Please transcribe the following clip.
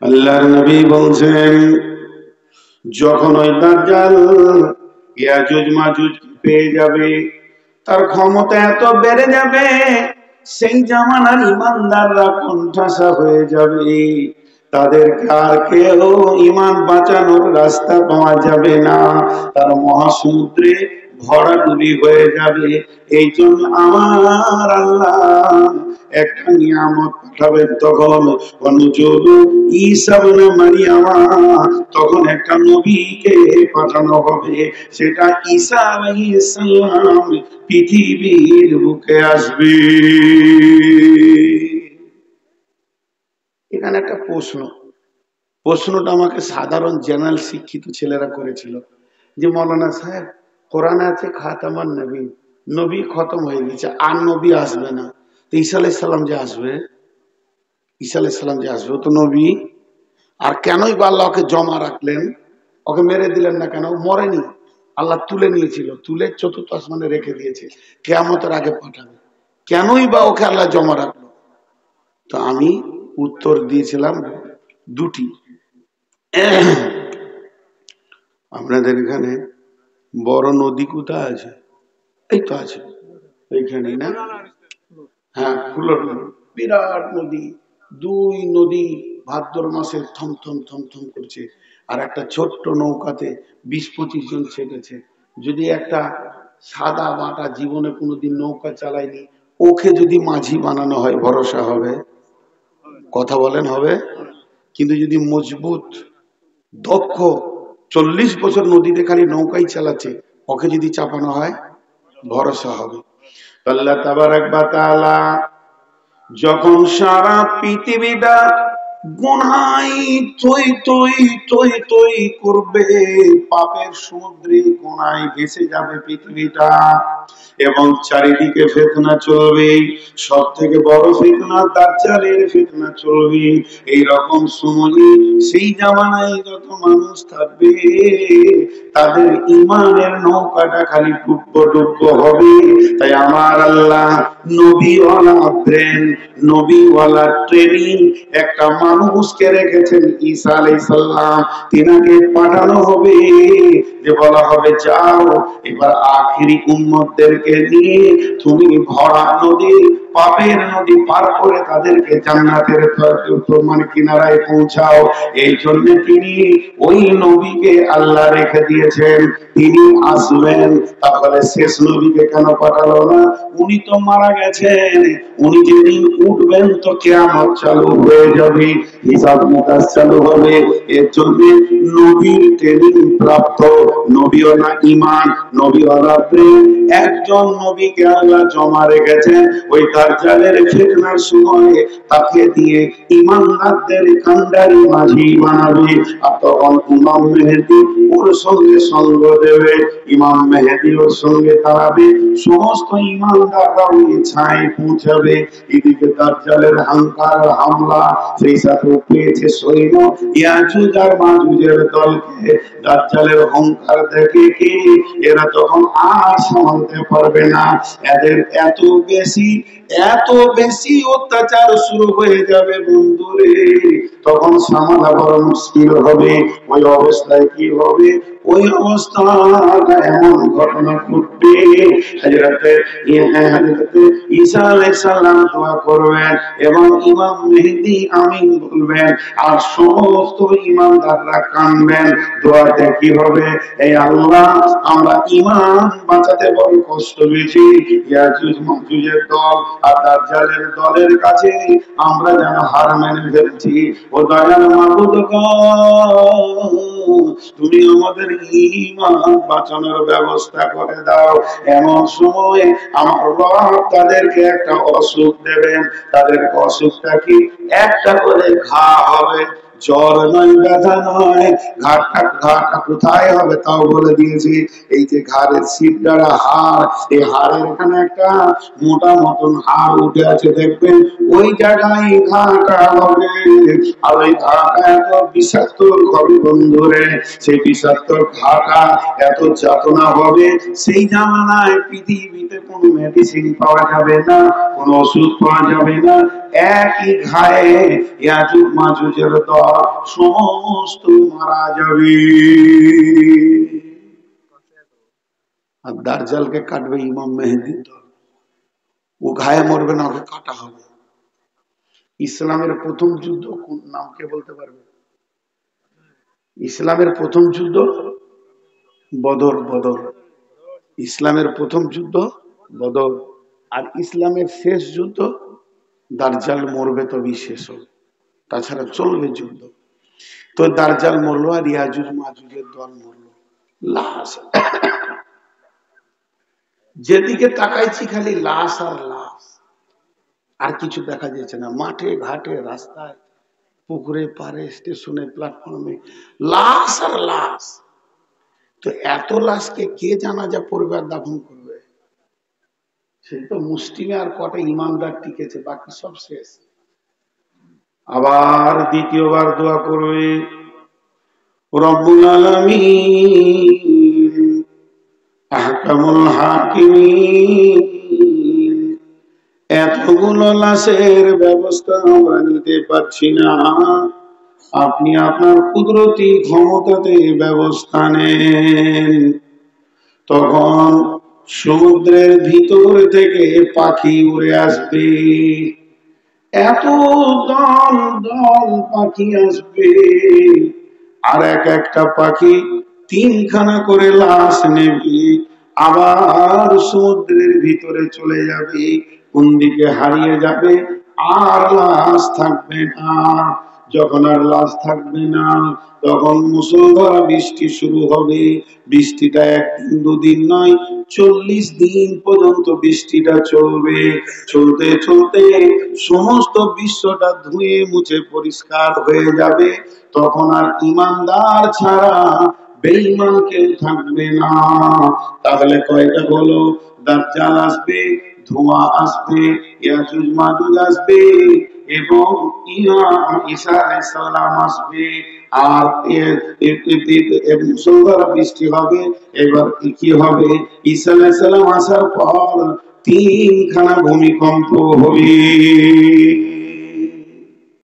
আল্লাহর নবী বলছেন, যখন ওই দাজ্জাল ইয়াজুজ মাজুজ পেয়ে যাবে, তার ক্ষমতা এত বেড়ে যাবে, সেই জামানার ইমানদাররা কোণঠাসা হয়ে যাবে, তাদেরকে আর কেউ ইমান বাঁচানোর রাস্তা পাওয়া যাবে না, তার মহাসমুদ্রে ভরাডুবি হয়ে যাবে। এই জন্য আমার আল্লাহ একটা নিয়ামত পাঠাবেন, তখন অনুযোগ ঈসা ইবনে মারইয়াম, তখন একটা নবীকে পাঠানো হবে, সেটা ঈসা আলাইহিস সালাম পৃথিবীর বুকে আসবে। এখানে একটা প্রশ্নটা আমাকে সাধারণ জেনারেল শিক্ষিত ছেলেরা করেছিল যে, মৌলানা সাহেব, কোরআনে আছে খাতামান নবী, নবী খতম হয়ে গেছে, আর নবী আসবে না, তো ঈসা আলাইহিস সালাম যে আসবে, ঈসা আলাইহিস সালাম যে আসবে, ও তো নবী, আর কেনই বা আল্লাহ ওকে জমা রাখলেন, ওকে মেরে দিলেন না কেন? মরেনি, আল্লাহ তুলে নিয়েছিল, তুলে চতুর্থ আসমানে রেখে দিয়েছে, কিয়ামতের আগে পাঠাবে, কেনই বা ওকে আল্লাহ জমা রাখলো? তো আমি উত্তর দিয়েছিলাম দুটি। আপনাদের এখানে বড় নদী কোথায় আছে? এই তো আছে এইখানেই না? হ্যাঁ, ফুলর নদী, বিরাট নদী, দুই নদী ভাদ্র মাসে থম থম থম থম করছে, আর একটা ছোট্ট নৌকাতে 20-25 জন ছেড়েছে। যদি একটা সাদা মাটা জীবনে কোনোদিন নৌকা চালায়নি, ওকে যদি মাঝি বানানো হয়, ভরসা হবে? কথা বলেন, হবে? কিন্তু যদি মজবুত দক্ষ 40 বছর নদীতে খালি নৌকাই চালাচ্ছে, ওকে যদি চাপানো হয়, ভরসা হবে। আল্লাহ তাবারাক ওয়া তাআলা যখন সারা পৃথিবীটা গুনায় টই টই টই টই করবে, পাপের সমুদ্রে গুনায় ভেসে যাবে পৃথিবীটা, এবং চারিদিকে ফিতনা চলবে, সব থেকে বড় ফিতনা দাজ্জালের ফিতনা চলবে। এই রকম সময়ে সেই জামানায় যত মানুষ থাকবে, তাদের ইমানের নৌকাটা খালি ডুববো ডুববো হবে। তাই আমার আল্লাহ নবীওয়ালা ব্রেন, নবীওয়ালা ট্রেনিং একটা মানুষকে রেখেছেন, ঈসা আলাইহিস সালাম, তিনাকে পাঠানো হবে, যে বলা হবে, যাও এবার আখিরি উম্মতদেরকে নিয়ে তুমি ভরা নদী, পাপের নদী পার করে তাদেরকে জান্নাতের মানে কিনারায় পৌঁছাও। এই জন্য তিনি ওই নবীকে আল্লাহ রেখে দিয়েছেন, তিনি আসবেন। তাহলে শেষ নবীকে কেন পাঠালো না? উনি তো মারা গেছেন, উনি যেদিন উঠবেন তো কিয়ামত চালু হয়ে যাবে, হিসাব নিকাশ চালু হবে। এর জন্য নবীর ট্রেনিং প্রাপ্ত, নবীওয়ালা ঈমান, নবীওয়ালা প্রেম একজন নবীকে আল্লাহ জমা রেখেছেন, ওই দাজ্জালের ফিতনার সময় তাকে দিয়ে ঈমানদারদের কান্ডারি মাঝি বানাবে। আর তখন ইমাম মেহেদী ওর সঙ্গে সঙ্গ দেবে, ইমাম মেহেদী ওর সঙ্গে দাঁড়াবে, সমস্ত ঈমানদাররা ওই ছায় পৌঁছাবে। এদিকে দাজ্জালের হাঙ্কার হামলা, সেই সাথে পেয়েছে সৈন্য ইয়াজুজ আর মাজুজের দলকে। দাজ্জালের অহংকার দেখে কি এরা তখন আর সামলাতে পারবে না, এদের এত বেশি অত্যাচার শুরু হয়ে যাবে বন্ধুরে, তখন সামলা বড় মুশকিল হবে। ওই অবস্থায় কি হবে? ওই অবস্থাটা এমন ঘটনা ঘটবে, হযরতে ঈসা আলাইহিস সালাম দোয়া করবেন এবং ইমাম মেহেদী আমিন বলবেন, আর সমস্ত ঈমানদাররা কাঁদবেন। দোয়াতে কি হবে? এই আল্লাহ, আমরা ঈমান বাঁচাতে বড় কষ্ট পেয়েছি, ইয়াজুজ মাজুজের দল আর দাজ্জালের দলের কাছে আমরা যেন হার মেনে ফেলছি। ও দয়াল মাবুদ গো, তুমি আমাদের ঈমান বাঁচানোর ব্যবস্থা করে দাও। এমন সময় আমার রব তাদেরকে একটা অসুখ দেবেন। তাদের অসুখটা কি? একটা করে ঘা হবে, জ্বর নয়, ব্যথা নয়। ঘাটা কোথায় হবে তাও বলে দিয়েছি, এই যে ঘাড়ের শিরদাঁড়া হাড়, এই হাড়ের এখানে একটা মোটা মতন হাড় উঠে আছে, দেখবেন ওই জায়গায় ঘাটা হবে। আর ওই ঘাটা এত বিষাক্ত হবে বন্ধুরে, সেই বিষাক্ত ঘাটা এত যাতনা হবে, সেই জামানায় পৃথিবীতে কোনো মেডিসিন পাওয়া যাবে না, কোনো ওষুধ পাওয়া যাবে না। একই ঘায়ে ইয়াজুজ মাজুজের দল সমস্ত মারা যাবে। আর দাজ্জালকে কাটবে ইমাম মেহেদীর দল। ও ঘায়ে মরবে না, ওকে কাটা হবে। ইসলামের প্রথম যুদ্ধ কোন নাম কে বলতে পারবে? ইসলামের প্রথম যুদ্ধ বদর। বদর ইসলামের প্রথম যুদ্ধ বদর। আর ইসলামের শেষ যুদ্ধ দাজ্জাল মরবে তবেই শেষ হবে, তাছাড়া চলবে যুদ্ধ। তো দাজ্জাল মরলো আর ইয়াজুজ মাজুজের দল মরলো। লাশ, যেদিকে তাকাইছি খালি লাশ আর লাশ, আর কিছু দেখা যাচ্ছে না। মাঠে ঘাটে রাস্তায় পুকুরে পারে স্টেশনে প্ল্যাটফর্মে লাশ আর লাশ। তো এত লাশকে কে জানাজা পড়বে আর দাফন করবে? সেই তো মুসলিমে আর কটা ইমানদার টিকেছে, বাকি সব শেষ। আবার দ্বিতীয়বার দোয়া করবে, রব্বুল আলামিন আহকামুল হাকিমিন, এতগুলো লাশের ব্যবস্থা আমরা নিতে পারছি না, আপনি আপনার কুদরতি ক্ষমতাতে ব্যবস্থা নেন। তখন সমুদ্রের ভিতর থেকে পাখি উড়ে আসবে, এত দল দল পাখি আসবে, আর এক একটা পাখি তিনখানা করে লাশ নেবে, আবার সমুদ্রের ভিতরে চলে যাবে, কোন দিকে হারিয়ে যাবে, আর লাশ থাকবে না। যখন আর লাশ থাকবে না, তখন মুষলধারে বৃষ্টি শুরু হবে। বৃষ্টিটা একদিন দুদিন নয়, 40 দিন পর্যন্ত বৃষ্টিটা চলবে। চলতে চলতে সমস্ত বিশ্বটা ধুয়ে মুছে পরিষ্কার হয়ে যাবে। তখন আর ইমানদার ছাড়া বেঈমান কেউ থাকবে না। তাহলে কয়টা হলো? দাজ্জাল আসবে, ধোঁয়া আসবে, ইয়াজুজ মাজুজ আসবে, এবং ঈসা আলাইহিস সালাম আসবে, আর মুষলধারে বৃষ্টি হবে। এবার কি হবে? ঈসা আলাইহিস সালাম আসার পর তিনখানা ভূমিকম্প হবে।